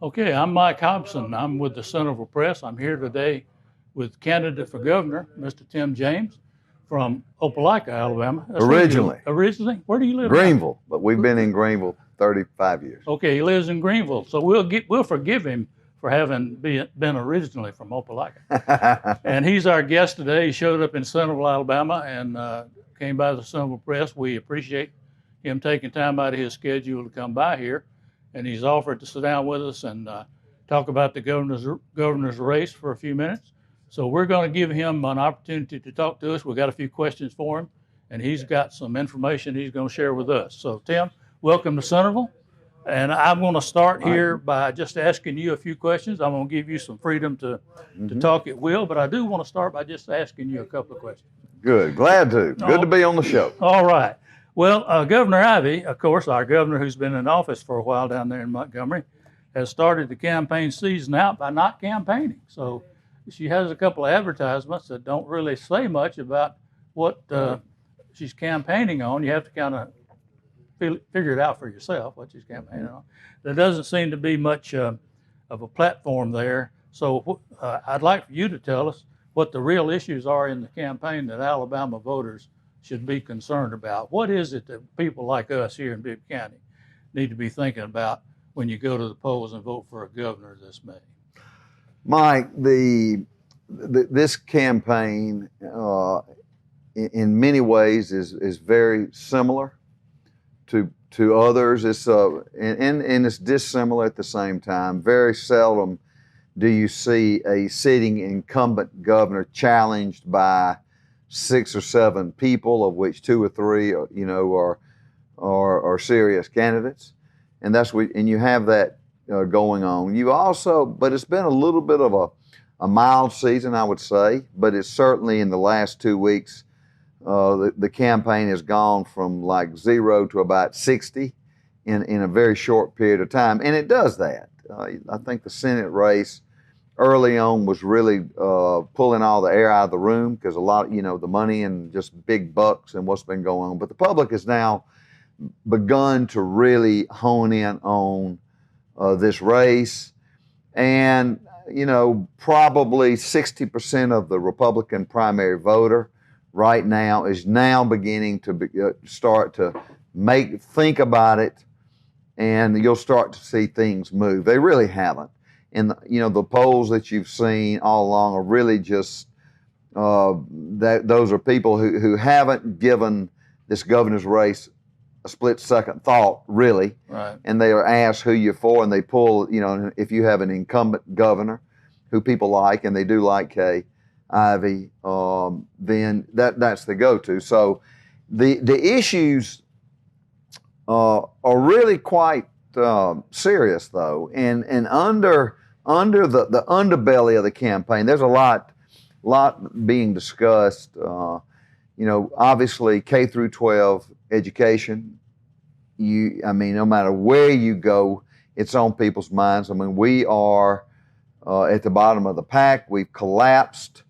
Okay, I'm Mike Hobson. I'm with the Centreville Press. I'm here today with candidate for governor, Mr. Tim James from Opelika, Alabama. That's where Originally. Originally? Where do you live now? Greenville, but we've been in Greenville 35 years. Okay, he lives in Greenville, so we'll forgive him for having been originally from Opelika. And he's our guest today. He showed up in Centreville, Alabama, and came by the Centreville Press. We appreciate him taking time out of his schedule to come by here, and he's offered to sit down with us and talk about the governor's race for a few minutes. So we're going to give him an opportunity to talk to us. We've got a few questions for him, and he's got some information he's going to share with us. So Tim, welcome to Centreville. And I'm going to start here by just asking you a few questions. I'm going to give you some freedom to talk at will, but I do want to start by just asking you a couple of questions. Good, glad to. Good to be on the show. All right. Well, Governor Ivey, of course, our governor who's been in office for a while down there in Montgomery, has started the campaign season out by not campaigning. So she has a couple of advertisements that don't really say much about what she's campaigning on. You have to kind of figure it out for yourself, what she's campaigning on. There doesn't seem to be much of a platform there. So I'd like for you to tell us what the real issues are in the campaign that Alabama voters should be concerned about. What is it that people like us here in Bibb County need to be thinking about when you go to the polls and vote for a governor this May? Mike, this campaign in many ways is very similar to others. It's and it's dissimilar at the same time. Very seldom do you see a sitting incumbent governor challenged by 6 or 7 people, of which 2 or 3 are serious candidates, and and you have that going on. You also, but it's been a little bit of a mild season, I would say, but it's certainly in the last 2 weeks. The campaign has gone from like 0 to about 60 in a very short period of time, and it does that. I think the Senate race early on was really pulling all the air out of the room because a lot, the money and just big bucks and what's been going on. But the public has now begun to really hone in on this race, and probably 60% of the Republican primary voter right now is now beginning to start to think about it, and you'll start to see things move. They really haven't. And the polls that you've seen all along are really just those are people who haven't given this governor's race a split-second thought, really. Right. And they are asked who you're for, and they pull, if you have an incumbent governor who people like, and they do like Kay Ivey, then that's the go-to. So the issues are really quite serious, though, and under the underbelly of the campaign, there's a lot being discussed. Obviously K through 12 education. No matter where you go, it's on people's minds. We are at the bottom of the pack. We've collapsed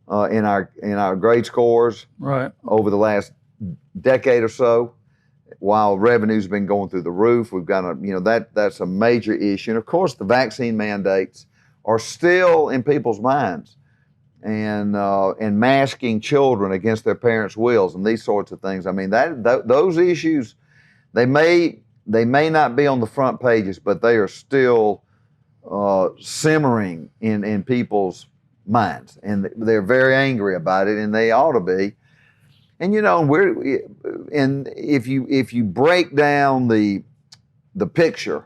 in our grade scores over the last decade or so. While revenue's been going through the roof, we've got that's a major issue. And of course, the vaccine mandates are still in people's minds, and masking children against their parents' wills and these sorts of things. Those issues, they may not be on the front pages, but they are still simmering in people's minds, and they're very angry about it, and they ought to be. And if you break down the picture,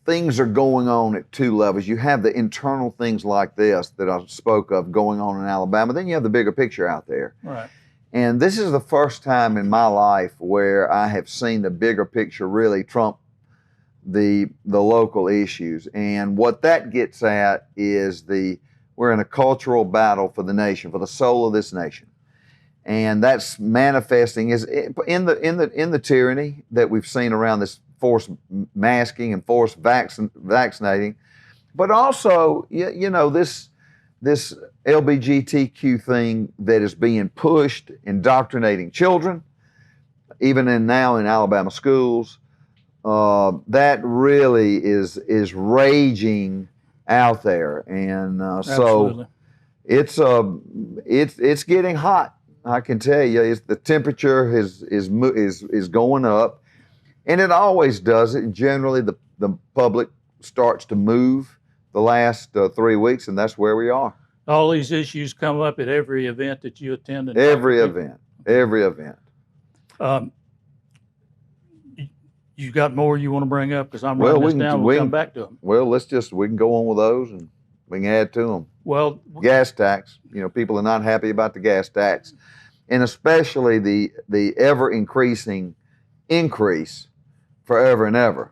things are going on at 2 levels. You have the internal things like this that I spoke of going on in Alabama. Then you have the bigger picture out there. Right. And this is the first time in my life where I have seen the bigger picture really trump the local issues. And what that gets at is we're in a cultural battle for the nation, for the soul of this nation, and that's manifesting is in the tyranny that we've seen around this forced masking and forced vaccinating, but also this LGBTQ thing that is being pushed, indoctrinating children, even now in Alabama schools, that really is raging out there, and so it's getting hot. I can tell you, the temperature is going up, and it always does it. Generally, the public starts to move the last 3 weeks, and that's where we are. All these issues come up at every event that you attend. And every event. You got more you want to bring up? Because I'm writing this down. We'll come back to them. Well, we can go on with those, and we can add to them. Well, gas tax. People are not happy about the gas tax, and especially the ever increasing increase forever and ever.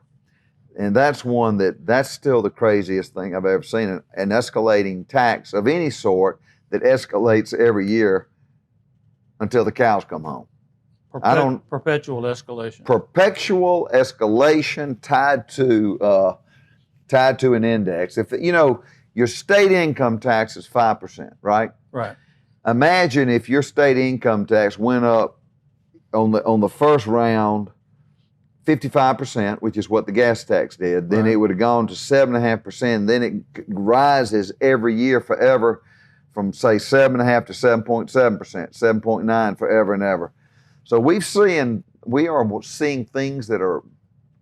And that's one that's still the craziest thing I've ever seen, an escalating tax of any sort that escalates every year until the cows come home. Perpetual escalation. Perpetual escalation tied to an index. If your state income tax is 5%, right? Right. Imagine if your state income tax went up on the first round 55%, which is what the gas tax did. Then It would have gone to 7.5%. Then it rises every year forever from, say, 7.5% to 7.7%, 7.9% forever and ever. So we are seeing things that are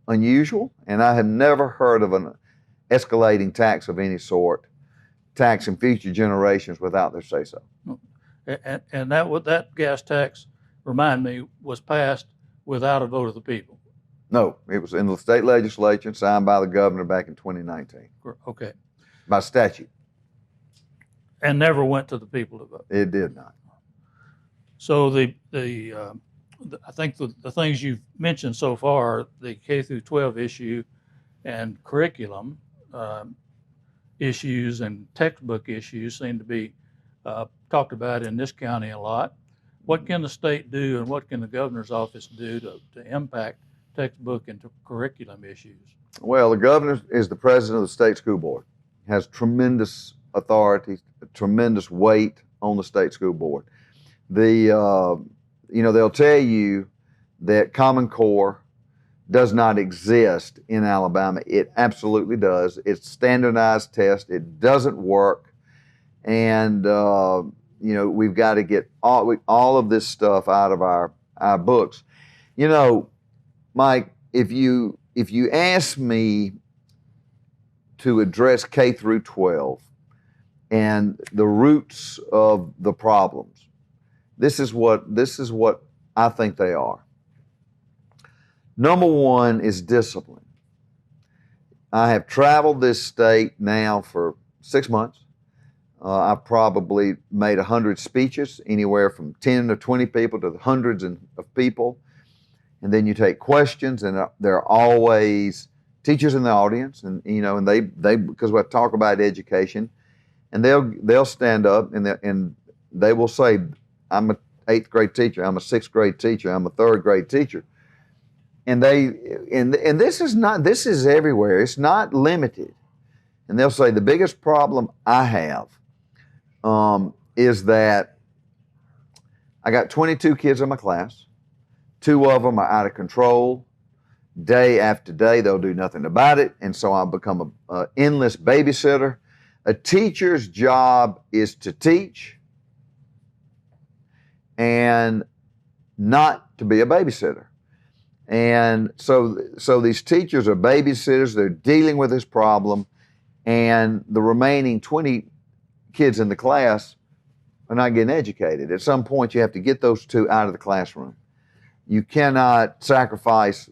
unusual, and I have never heard of an escalating tax of any sort taxing future generations without their say-so. And that gas tax, remind me, was passed without a vote of the people. No, it was in the state legislature, signed by the governor back in 2019. Okay. By statute. And never went to the people to vote. It did not. So I think the things you've mentioned so far, the K through 12 issue and curriculum issues and textbook issues seem to be talked about in this county a lot. What can the state do, and what can the governor's office do to impact textbook and curriculum issues? Well, the governor is the president of the state school board, has tremendous authority, tremendous weight on the state school board. They'll tell you that Common Core does not exist in Alabama. It absolutely does. It's standardized test. It doesn't work, and we've got to get all of this stuff out of our books. Mike, if you ask me to address K through 12 and the roots of the problems, this is what I think they are. Number one is discipline. I have traveled this state now for 6 months. I've probably made 100 speeches, anywhere from 10 to 20 people to hundreds of people. And then you take questions, and there are always teachers in the audience, and they because we talk about education, and they'll stand up and they will say, "I'm an 8th grade teacher, I'm a 6th grade teacher, I'm a 3rd grade teacher," and this is everywhere. It's not limited. And they'll say, "The biggest problem I have is that I got 22 kids in my class. 2 of them are out of control. Day after day, they'll do nothing about it. And so I've become an endless babysitter. A teacher's job is to teach and not to be a babysitter." And so these teachers are babysitters. They're dealing with this problem. And the remaining 20 kids in the class are not getting educated. At some point, you have to get those 2 out of the classroom. You cannot sacrifice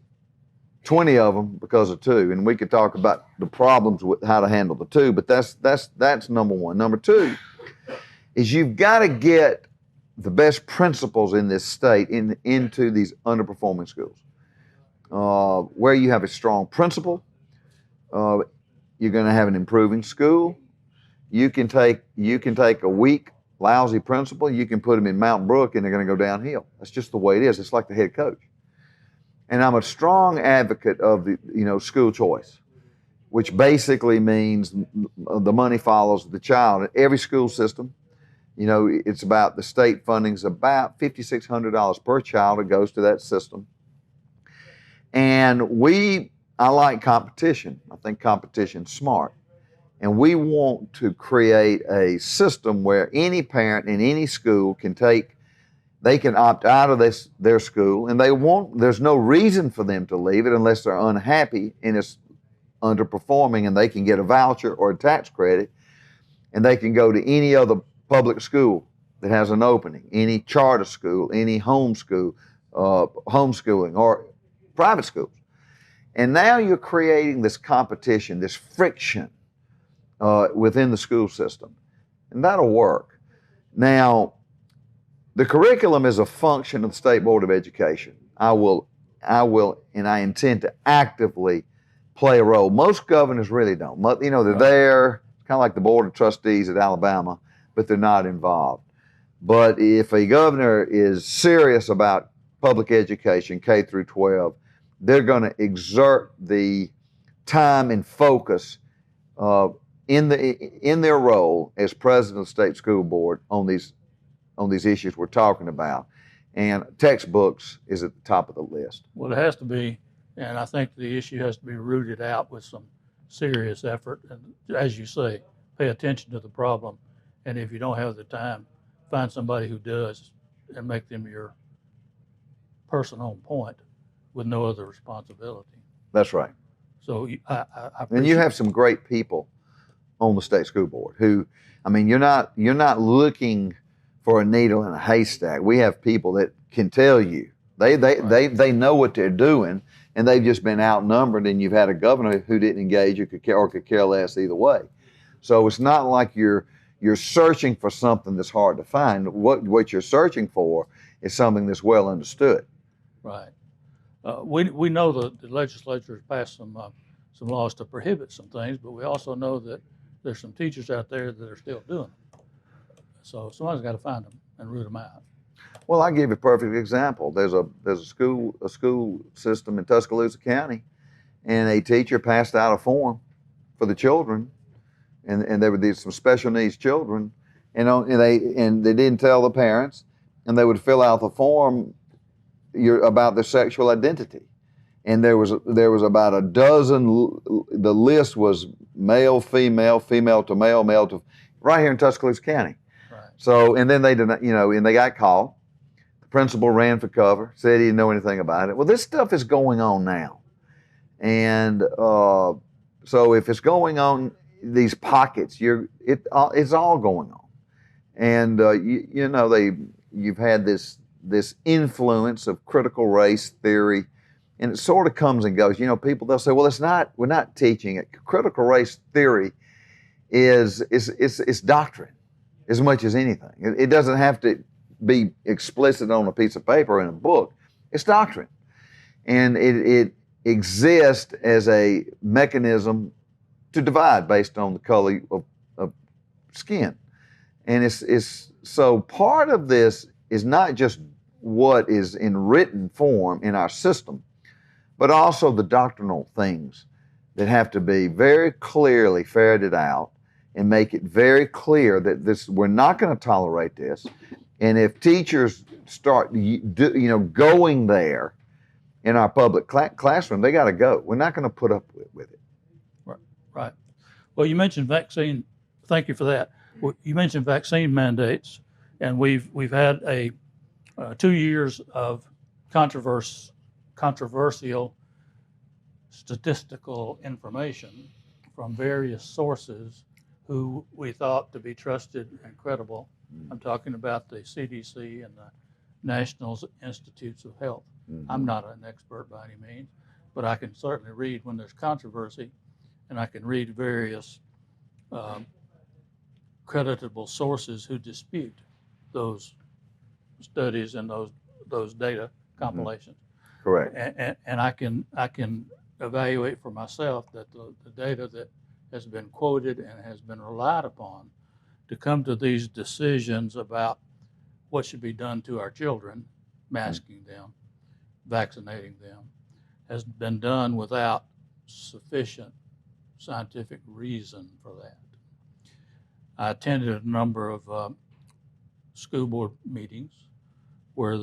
20 of them because of 2. And we could talk about the problems with how to handle the 2, but that's number one. Number 2 is you've got to get the best principals in this state into these underperforming schools. Where you have a strong principal, you're going to have an improving school. You can take a weak, lousy principal, you can put them in Mountain Brook, and they're going to go downhill. That's just the way it is. It's like the head coach. And I'm a strong advocate of the school choice, which basically means the money follows the child. Every school system You know, it's about the state funding's about $5,600 per child that goes to that system. And I like competition. I think competition's smart. And we want to create a system where any parent in any school they can opt out of their school, and there's no reason for them to leave it unless they're unhappy and it's underperforming, and they can get a voucher or a tax credit, and they can go to any other public school that has an opening, any charter school, any homeschooling or private schools. And now you're creating this competition, this friction within the school system, and that'll work. Now, the curriculum is a function of the State Board of Education. I will, and I intend to actively play a role. Most governors really don't. You know, they're there, kind of like the Board of Trustees at Alabama, but they're not involved. But if a governor is serious about public education, K through 12, they're going to exert the time and focus in their role as president of the state school board on these issues we're talking about. And textbooks is at the top of the list. Well, it has to be, and I think the issue has to be rooted out with some serious effort. And as you say, pay attention to the problem. And if you don't have the time, find somebody who does and make them your person on point with no other responsibility. That's right. So I and you have some great people on the state school board who, I mean, you're not looking for a needle in a haystack. We have people that can tell you. They know what they're doing, and they've just been outnumbered, and you've had a governor who didn't engage or could care less either way. So it's not like you're searching for something that's hard to find. What you're searching for is something that's well understood. Right. We know that the legislature has passed some laws to prohibit some things, but we also know that there's some teachers out there that are still doing them. So somebody's got to find them and root them out. Well, I'll give you a perfect example. There's a school system in Tuscaloosa County, and a teacher passed out a form for the children, and there were some special needs children, and they didn't tell the parents, and they would fill out the form about their sexual identity, and there was about a dozen. The list was male, female, female to male, male to, right here in Tuscaloosa County. Right. So, and then they didn't, and they got caught. The principal ran for cover, said he didn't know anything about it. Well, this stuff is going on now, and so if it's going on, these pockets, it's all going on, and you've had this influence of critical race theory, and it sort of comes and goes. People, they'll say, well, we're not teaching it. Critical race theory is doctrine as much as anything. It doesn't have to be explicit on a piece of paper in a book. It's doctrine. And it exists as a mechanism to divide based on the color of skin. And it's so part of this is not just what is in written form in our system, but also the doctrinal things that have to be very clearly ferreted out and make it very clear that we're not going to tolerate this. And if teachers start going there in our public classroom, they got to go. We're not going to put up with it. Right. Well, you mentioned vaccine. Thank you for that. You mentioned vaccine mandates, and we've had 2 years of controversial statistical information from various sources who we thought to be trusted and credible. I'm talking about the CDC and the National Institutes of Health. Mm-hmm. I'm not an expert by any means, but I can certainly read when there's controversy, and I can read various creditable sources who dispute those studies and those data compilations. Mm-hmm. Correct. And I can evaluate for myself that the data that has been quoted and has been relied upon to come to these decisions about what should be done to our children, masking them, vaccinating them, has been done without sufficient scientific reason for that. I attended a number of school board meetings where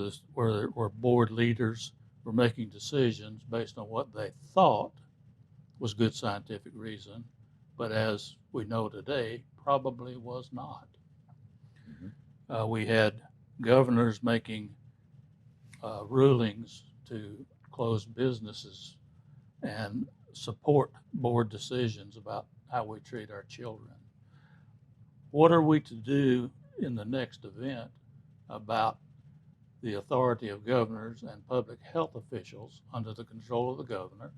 board leaders were making decisions based on what they thought was good scientific reason, but as we know today, probably was not. We had governors making rulings to close businesses and support board decisions about how we treat our children. What are we to do in the next event about the authority of governors and public health officials under the control of the governor,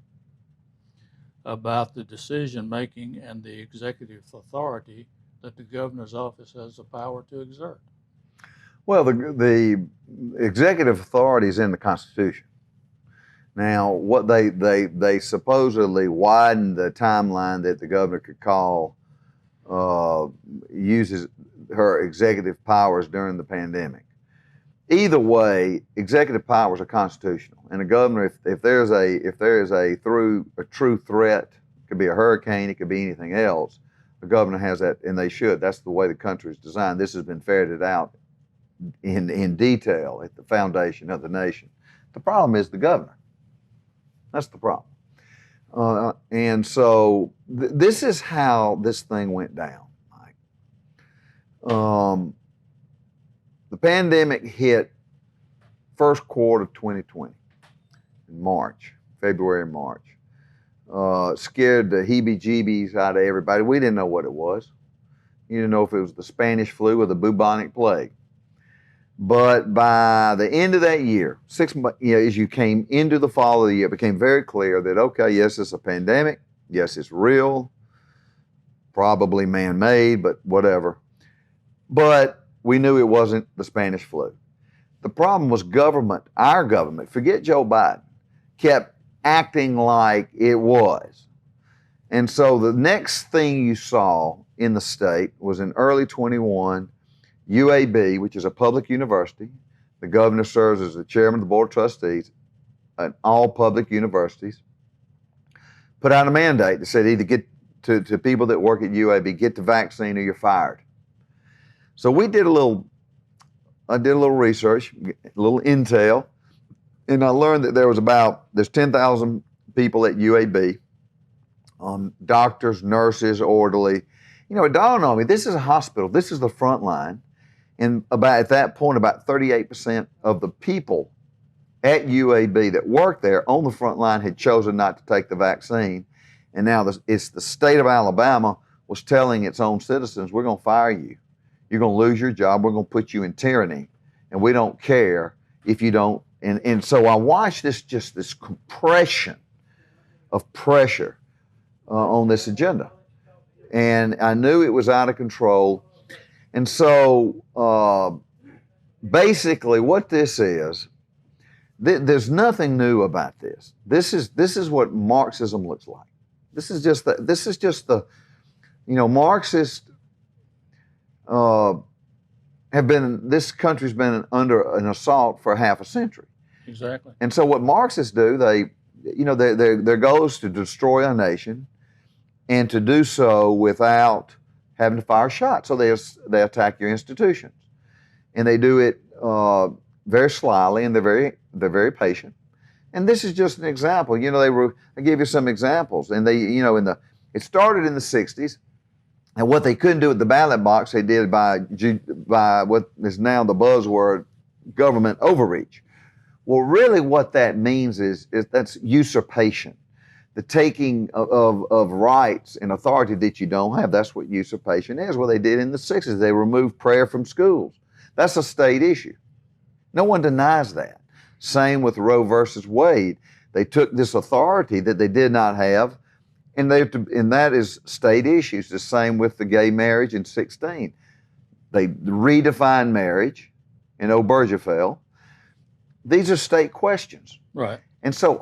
about the decision making and the executive authority that the governor's office has the power to exert? Well, the executive authority is in the Constitution. Now, what they supposedly widened the timeline that the governor could call, uses her executive powers during the pandemic. Either way, executive powers are constitutional, and the governor, if there is a true threat, it could be a hurricane, it could be anything else, the governor has that, and they should. That's the way the country is designed. This has been ferreted out in detail at the foundation of the nation. The problem is the governor. That's the problem. And so this is how this thing went down, Mike. The pandemic hit first quarter 2020, in March, February, March. Scared the heebie-jeebies out of everybody. We didn't know what it was. You didn't know if it was the Spanish flu or the bubonic plague. But by the end of that year, 6 months, as you came into the fall of the year, it became very clear that, okay, yes, it's a pandemic. Yes, it's real, probably man-made, but whatever. But we knew it wasn't the Spanish flu. The problem was government, our government, forget Joe Biden, kept acting like it was. And so the next thing you saw in the state was in early 21, UAB, which is a public university. The governor serves as the chairman of the board of trustees at all public universities. Put out a mandate that said either get to people that work at UAB, get the vaccine or you're fired. So I did a little research, a little intel, and I learned that there's 10,000 people at UAB, doctors, nurses, orderly. It dawned on me, this is a hospital, this is the front line. And at that point, about 38% of the people at UAB that worked there on the front line had chosen not to take the vaccine. And now it's the state of Alabama was telling its own citizens, we're going to fire you. You're going to lose your job. We're going to put you in tyranny. And we don't care if you don't. And so I watched this compression of pressure on this agenda. And I knew it was out of control. And so basically what this is, there's nothing new about this. This is what Marxism looks like. This is just the Marxists this country's been under an assault for half a century. Exactly. And so what Marxists do, their goal is to destroy a nation and to do so without having to fire shots. So they attack your institutions. And they do it very slyly, and they're very patient. And this is just an example. I gave you some examples. And it started in the 60s. And what they couldn't do at the ballot box, they did by what is now the buzzword, government overreach. Well, really what that means is that's usurpation. The taking of rights and authority that you don't have. That's what usurpation is. Well, they did in the 60s. They removed prayer from schools. That's a state issue. No one denies that. Same with Roe versus Wade. They took this authority that they did not have, and that is state issues. The same with the gay marriage in 16. They redefined marriage in Obergefell. These are state questions. Right. And so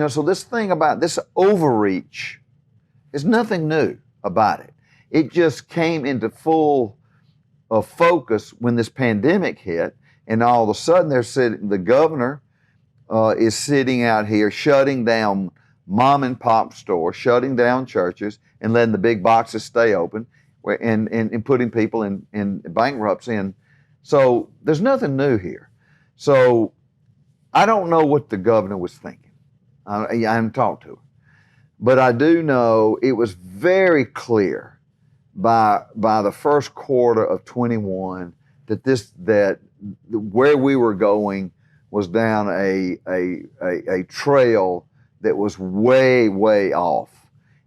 so this thing about this overreach is nothing new about it. It just came into full focus when this pandemic hit, and all of a sudden the governor is sitting out here shutting down mom and pop stores, shutting down churches, and letting the big boxes stay open, and putting people in bankruptcy. And So there's nothing new here. So I don't know what the governor was thinking. I haven't talked to her. But I do know it was very clear by the first quarter of 21 that where we were going was down a trail that was way, way off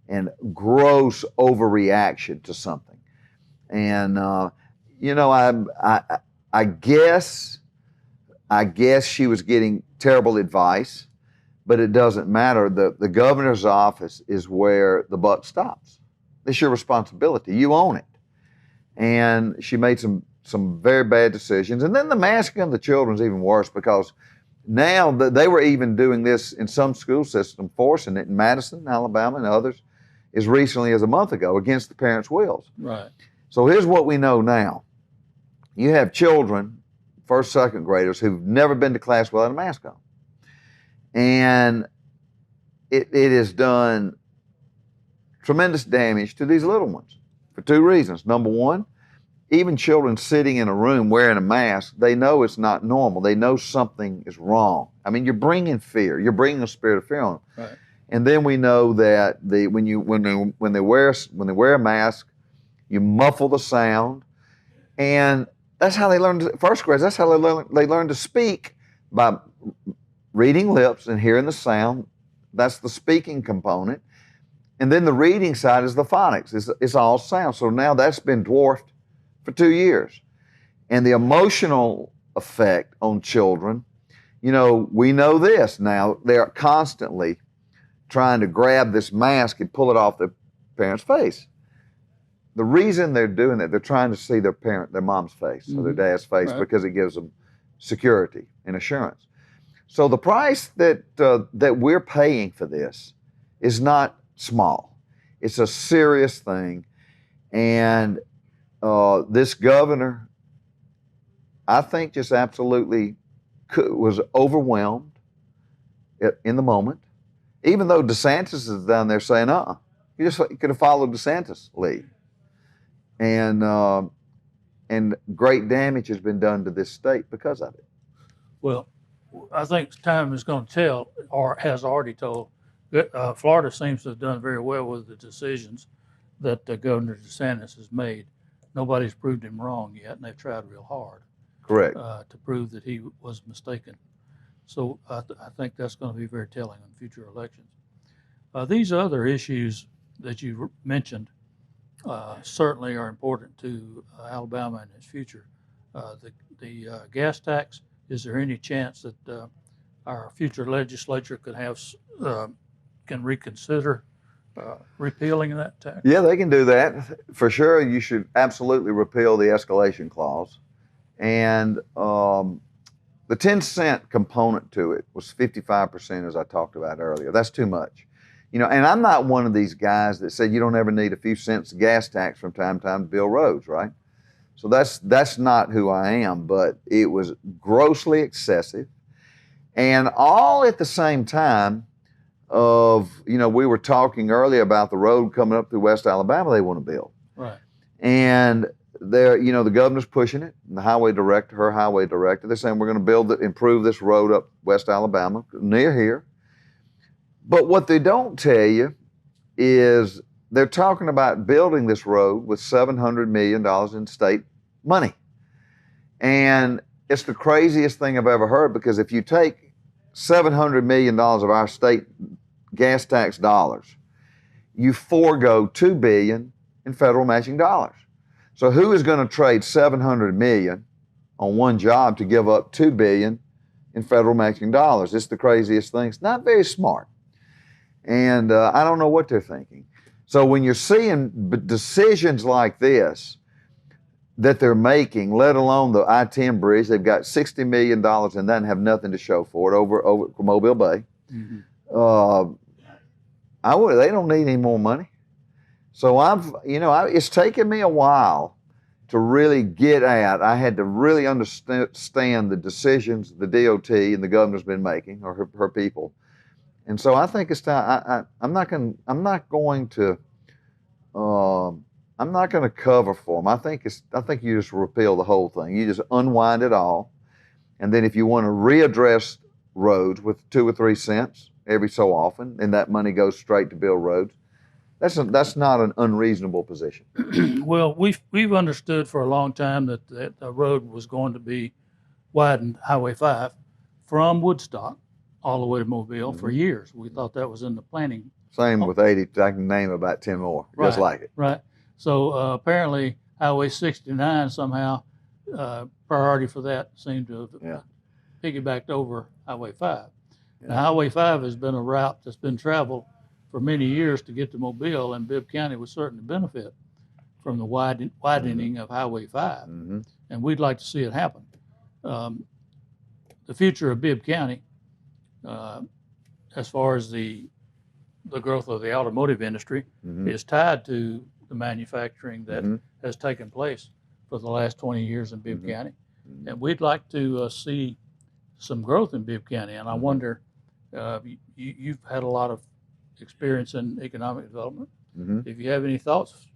and gross overreaction to something. And I guess she was getting terrible advice, but it doesn't matter. The governor's office is where the buck stops. It's your responsibility. You own it. And she made some very bad decisions. And then the masking of the children is even worse, because now they were even doing this in some school system, forcing it in Madison, Alabama, and others, as recently as a month ago, against the parents' wills. Right. So here's what we know now. You have children, first, second graders, who've never been to class without a mask on. And it has done tremendous damage to these little ones for two reasons. Number one, even children sitting in a room wearing a mask, they know it's not normal. They know something is wrong. I mean, you're bringing fear. You're bringing a spirit of fear on them. Right. And then we know that when they wear a mask, you muffle the sound, and that's how they learn. First grade, that's how they learn to speak, by reading lips and hearing the sound. That's the speaking component. And then the reading side is the phonics. It's all sound. So now that's been dwarfed for 2 years. And the emotional effect on children, we know this now. They're constantly trying to grab this mask and pull it off the parent's face. The reason they're doing that, they're trying to see their mom's face or their dad's face, right, because it gives them security and assurance. So the price that we're paying for this is not small. It's a serious thing. And this governor, I think, just absolutely was overwhelmed in the moment, even though DeSantis is down there saying, you could have followed DeSantis' lead. And great damage has been done to this state because of it. Well, I think time is going to tell, or has already told. Florida seems to have done very well with the decisions that Governor DeSantis has made. Nobody's proved him wrong yet, and they've tried real hard. Correct. To prove that he was mistaken. So I think that's going to be very telling in future elections. These other issues that you mentioned certainly are important to Alabama and its future. The gas tax, is there any chance that our future legislature can reconsider repealing that tax? Yeah, they can do that. For sure, you should absolutely repeal the escalation clause. And the 10-cent component to it was 55%, as I talked about earlier. That's too much. And I'm not one of these guys that said you don't ever need a few cents gas tax from time to time to build roads, right? So that's not who I am, but it was grossly excessive. And all at the same time of, we were talking earlier about the road coming up through West Alabama they want to build. Right. And the governor's pushing it, and her highway director, they're saying we're going to improve this road up West Alabama, near here. But what they don't tell you is they're talking about building this road with $700 million in state money. And it's the craziest thing I've ever heard, because if you take $700 million of our state gas tax dollars, you forego $2 billion in federal matching dollars. So who is going to trade $700 million on one job to give up $2 billion in federal matching dollars? It's the craziest thing. It's not very smart. And I don't know what they're thinking. So when you're seeing decisions like this that they're making, let alone the I-10 bridge, they've got $60 million and then have nothing to show for it over Mobile Bay. Mm-hmm. They don't need any more money. So it's taken me a while to really get at. I had to really understand the decisions the DOT and the governor's been making, or her people. And so I think it's time. I'm not going I'm not going to cover for them. I think you just repeal the whole thing. You just unwind it all, and then if you want to readdress roads with 2 or 3 cents every so often, and that money goes straight to build roads, that's not an unreasonable position. Well, we've understood for a long time that the road was going to be widened, Highway 5, from Woodstock all the way to Mobile for years. We thought that was in the planning. Same with 80. I can name about 10 more, just like it. Right. So apparently Highway 69 somehow, priority for that seemed to have piggybacked over Highway 5. Yeah. Now, Highway 5 has been a route that's been traveled for many years to get to Mobile, and Bibb County would certainly benefit from the widening of Highway 5, and we'd like to see it happen. The future of Bibb County, as far as the growth of the automotive industry, is tied to the manufacturing that has taken place for the last 20 years in Bibb County, and we'd like to see some growth in Bibb County. And I wonder, you've had a lot of experience in economic development. If you have any thoughts.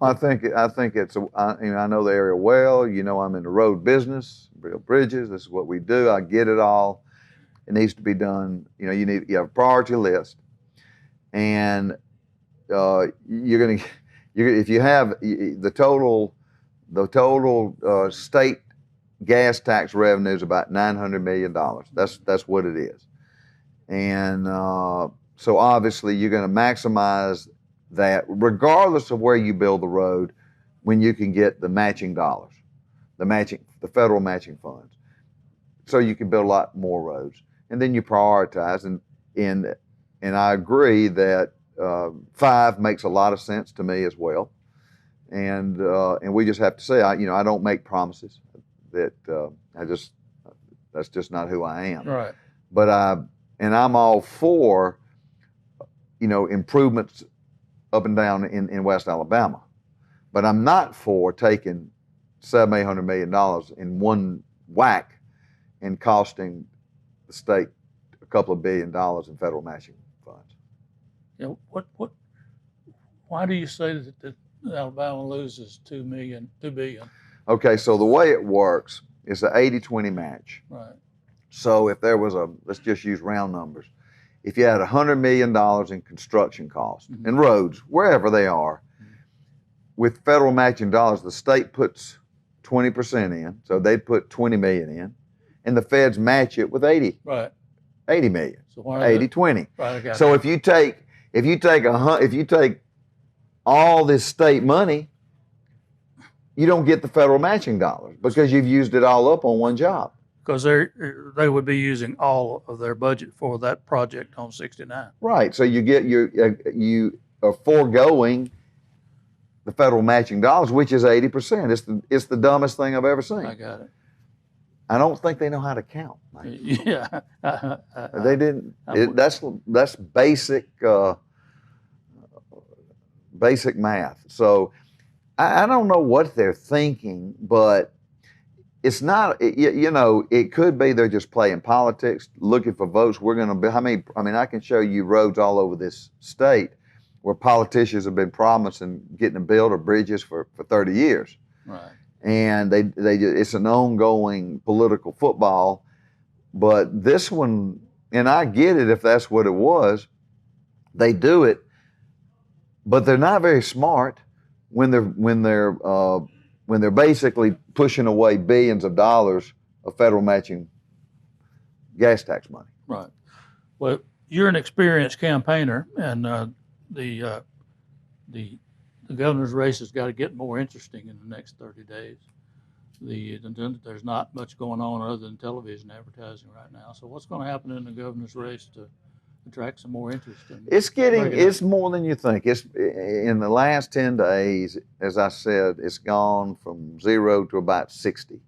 I think it's I know the area well. You know, I'm in the road business, build bridges. This is what we do. I get it all. It needs to be done. You know, you have a priority list, and if you have the total state gas tax revenue is about $900 million. That's what it is, and so obviously you're going to maximize that regardless of where you build the road, when you can get the matching dollars, the federal matching funds, so you can build a lot more roads, and then you prioritize. And I agree that 5 makes a lot of sense to me as well, and we just have to say, I don't make promises that that's just not who I am. Right. But I'm all for improvements up and down in West Alabama, but I'm not for taking $700-800 million in one whack and costing the state a couple of $1 billion in federal matching funds. Yeah. Why do you say that Alabama loses $2 billion? Okay, so the way it works is the 80-20 match. Right. So if there was let's just use round numbers. If you had $100 million in construction costs and roads, wherever they are, with federal matching dollars, the state puts 20% in, so they put $20 million in, and the feds match it with 80 million. So 80-20. Right. So if you take all this state money, you don't get the federal matching dollars because you've used it all up on one job. Because they would be using all of their budget for that project on 69. Right. So you are foregoing the federal matching dollars, which is 80%. It's the dumbest thing I've ever seen. I got it. I don't think they know how to count. Yeah. They didn't. That's basic math. So I don't know what they're thinking, but it's not, it could be they're just playing politics, looking for votes. We're going to be, I can show you roads all over this state where politicians have been promising getting them built or bridges for 30 years. Right. And it's an ongoing political football. But this one, and I get it if that's what it was, they do it, but they're not very smart when they're basically pushing away billions of dollars of federal matching gas tax money. Right. Well, you're an experienced campaigner, and the governor's race has got to get more interesting in the next 30 days. There's not much going on other than television advertising right now. So what's going to happen in the governor's race to attract some more interest? It's more than you think. It's in the last 10 days, as I said, it's gone from 0 to about 60,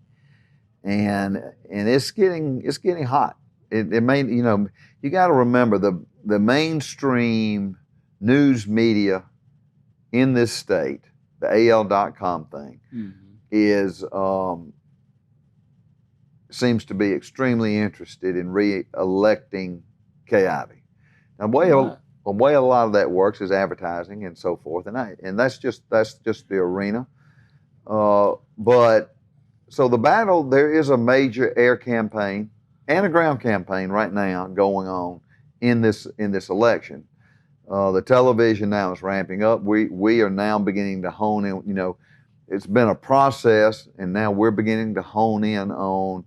and it's getting hot. It may, you got to remember the mainstream news media in this state, the AL.com thing, is seems to be extremely interested in re-electing Kay Ivey. Now, the way a lot of that works is advertising and so forth, and that's just the arena. But so the battle, there is a major air campaign and a ground campaign right now going on in this election. The television now is ramping up. We are now beginning to hone in. You know, it's been a process, and now we're beginning to hone in on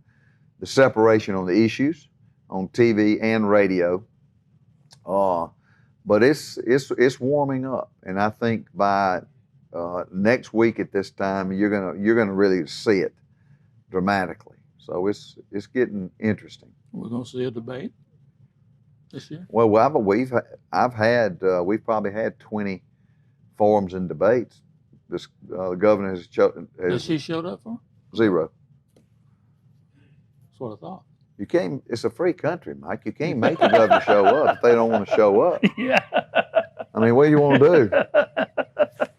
the separation on the issues on TV and radio. But it's warming up, and I think by next week at this time you're gonna really see it dramatically. So it's getting interesting. We're going to see a debate this year. Well, we've probably had 20 forums and debates. The governor has chosen. Has she showed up for? 0. That's what I thought. You can't. It's a free country, Mike. You can't make the governor show up if they don't want to show up. Yeah. I mean, what do you want to do?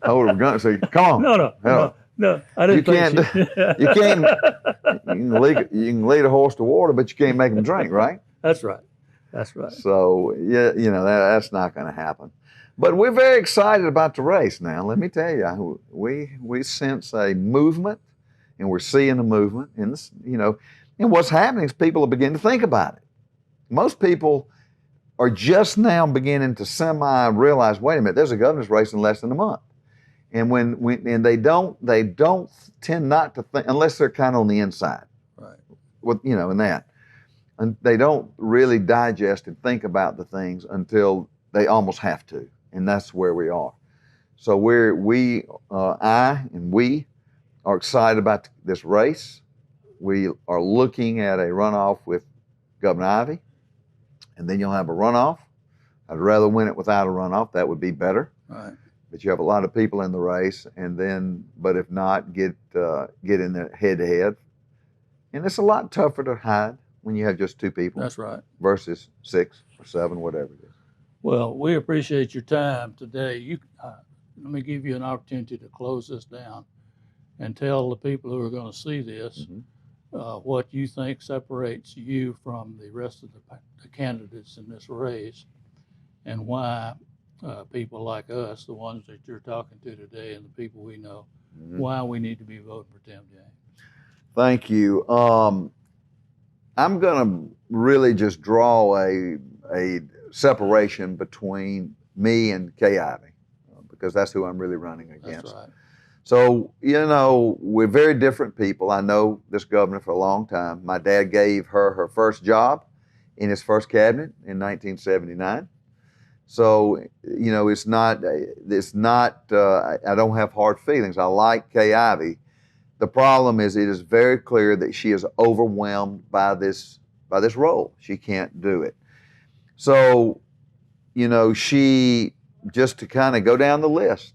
Hold a gun and say, "Come on." No. I didn't. You can't. You can lead a horse to water, but you can't make him drink, right? That's right. So yeah, that's not going to happen. But we're very excited about the race now. Let me tell you, we sense a movement, and we're seeing a movement. And this, and what's happening is people are beginning to think about it. Most people are just now beginning to semi-realize, wait a minute, there's a governor's race in less than a month. And when they don't tend not to think, unless they're kind of on the inside, right? In that, and they don't really digest and think about the things until they almost have to, and that's where we are. So we are excited about this race. We are looking at a runoff with Governor Ivey, and then you'll have a runoff. I'd rather win it without a runoff. That would be better. Right. But you have a lot of people in the race, and then, but if not, get in there head-to-head. And it's a lot tougher to hide when you have just 2 people. That's right. Versus 6 or 7, whatever it is. Well, we appreciate your time today. Let me give you an opportunity to close this down and tell the people who are going to see this what you think separates you from the rest of the candidates in this race, and why people like us, the ones that you're talking to today and the people we know, why we need to be voting for Tim James. Thank you. I'm going to really just draw a separation between me and Kay Ivey, because that's who I'm really running against. That's right. So, we're very different people. I know this governor for a long time. My dad gave her first job in his first cabinet in 1979. So, it's not, I don't have hard feelings. I like Kay Ivey. The problem is it is very clear that she is overwhelmed by this role. She can't do it. So, she, just to kind of go down the list,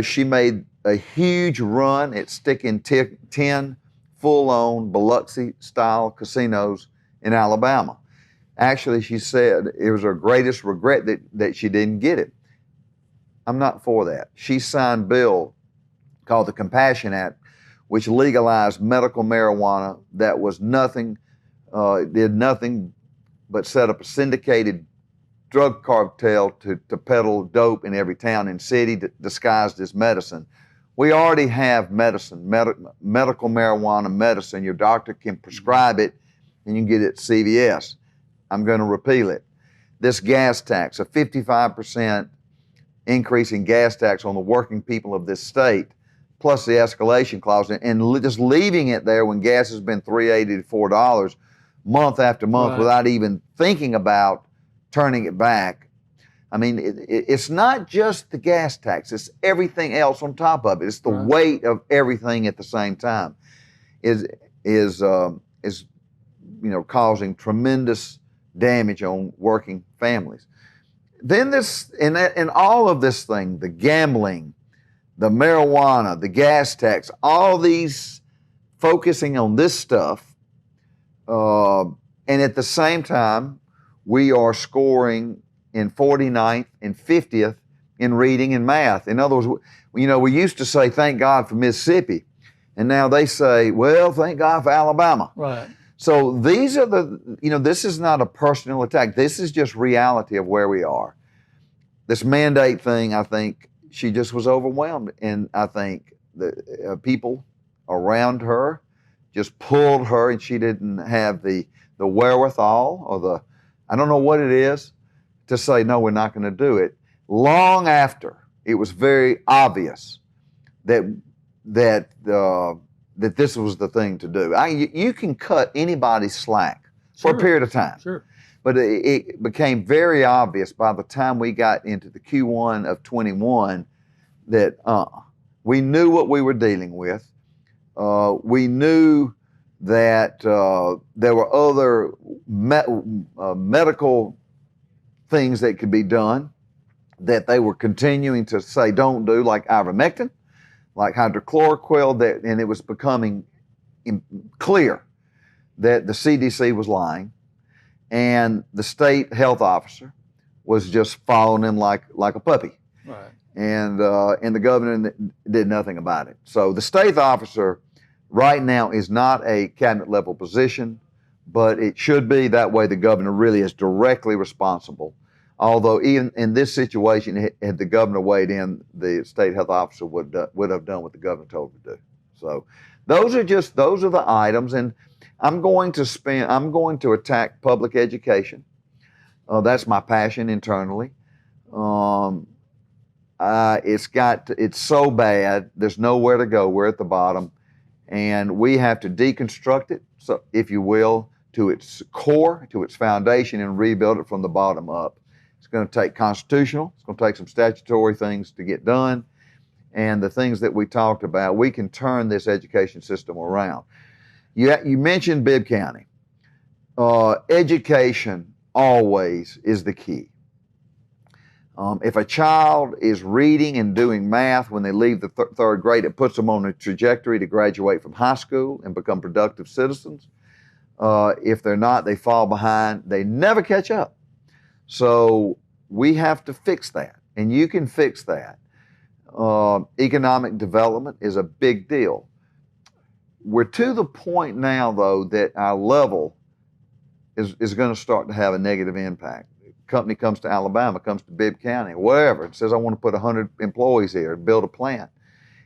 she made a huge run at sticking 10 full-on Biloxi-style casinos in Alabama. Actually, she said it was her greatest regret that she didn't get it. I'm not for that. She signed a bill called the Compassion Act, which legalized medical marijuana that was did nothing but set up a syndicated drug cartel to peddle dope in every town and city disguised as medicine. We already have medicine, medical marijuana medicine. Your doctor can prescribe it and you can get it at CVS. I'm going to repeal it. This gas tax, a 55% increase in gas tax on the working people of this state, plus the escalation clause, and just leaving it there when gas has been $3.80 to $4 month after month, right, without even thinking about turning it back. I mean, it's not just the gas tax, it's everything else on top of it. It's the right weight of everything at the same time is causing tremendous damage on working families. Then and all of this thing, the gambling, the marijuana, the gas tax, all these focusing on this stuff, and at the same time, we are scoring in 49th and 50th in reading and math. In other words, we used to say, thank God for Mississippi, and now they say, well, thank God for Alabama. Right. So these are this is not a personal attack. This is just reality of where we are. this mandate thing, I think she just was overwhelmed, and I think the people around her just pulled her, and she didn't have the wherewithal or I don't know what it is, to say, no, we're not going to do it. Long after it was very obvious that this was the thing to do. You can cut anybody's slack for a period of time. Sure. But it became very obvious by the time we got into the Q1 of 21 that we knew what we were dealing with. We knew that there were other medical things that could be done that they were continuing to say don't do, like ivermectin, like hydrochloroquine, and it was becoming clear that the CDC was lying, and the state health officer was just following them like a puppy. Right. And the governor did nothing about it. So the state officer right now is not a cabinet level position, but it should be. That way the governor really is directly responsible. Although even in this situation, had the governor weighed in, the state health officer would have done what the governor told him to do. So those are the items, and I'm going to attack public education. That's my passion internally. It's so bad. There's nowhere to go. We're at the bottom, and we have to deconstruct it, so if you will, to its core, to its foundation, and rebuild it from the bottom up. It's going to take constitutional. It's going to take some statutory things to get done, and the things that we talked about. We can turn this education system around. You mentioned Bibb County. Education always is the key. If a child is reading and doing math when they leave the third grade, it puts them on a trajectory to graduate from high school and become productive citizens. If they're not, they fall behind. They never catch up. So we have to fix that, and you can fix that. Economic development is a big deal. We're to the point now, though, that our level is going to start to have a negative impact. Company comes to Alabama, comes to Bibb County, wherever, and says, I want to put 100 employees here and build a plant.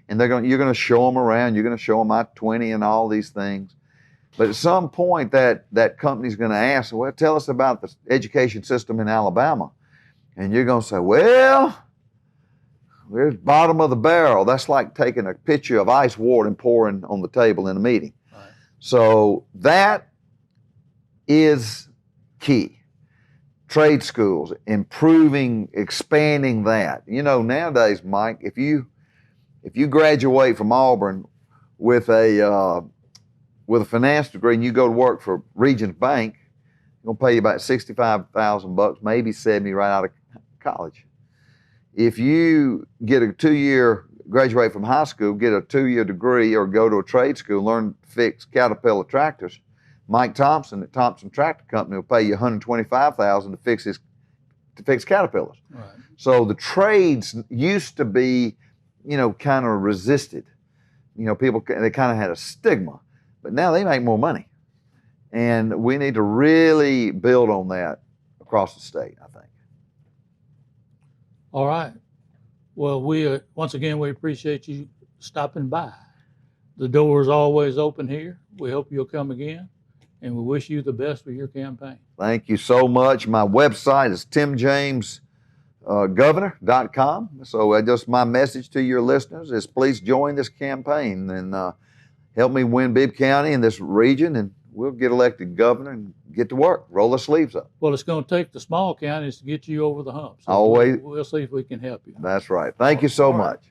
And you're going to show them around, you're going to show them I-20 and all these things. But at some point, that company's going to ask, well, tell us about the education system in Alabama. And you're going to say, well, we're bottom of the barrel. That's like taking a pitcher of ice water and pouring on the table in a meeting. Right. So that is key. Trade schools, improving, expanding that. You know, nowadays, Mike, if you graduate from Auburn with a finance degree and you go to work for Regions Bank, it's going to pay you about $65,000, maybe $70 right out of college. If you get graduate from high school, get a 2-year degree, or go to a trade school, learn to fix Caterpillar tractors, Mike Thompson at Thompson Tractor Company will pay you $125,000 to fix Caterpillars. Right. So the trades used to be, kind of resisted. People, they kind of had a stigma, but now they make more money. And we need to really build on that across the state, I think. All right. Well, once again, we appreciate you stopping by. The door is always open here. We hope you'll come again, and we wish you the best with your campaign. Thank you so much. My website is TimJamesGovernor.com. So just my message to your listeners is please join this campaign and help me win Bibb County in this region, and we'll get elected governor and get to work, roll the sleeves up. Well, it's going to take the small counties to get you over the hump. So we'll see if we can help you. That's right. Thank you so much.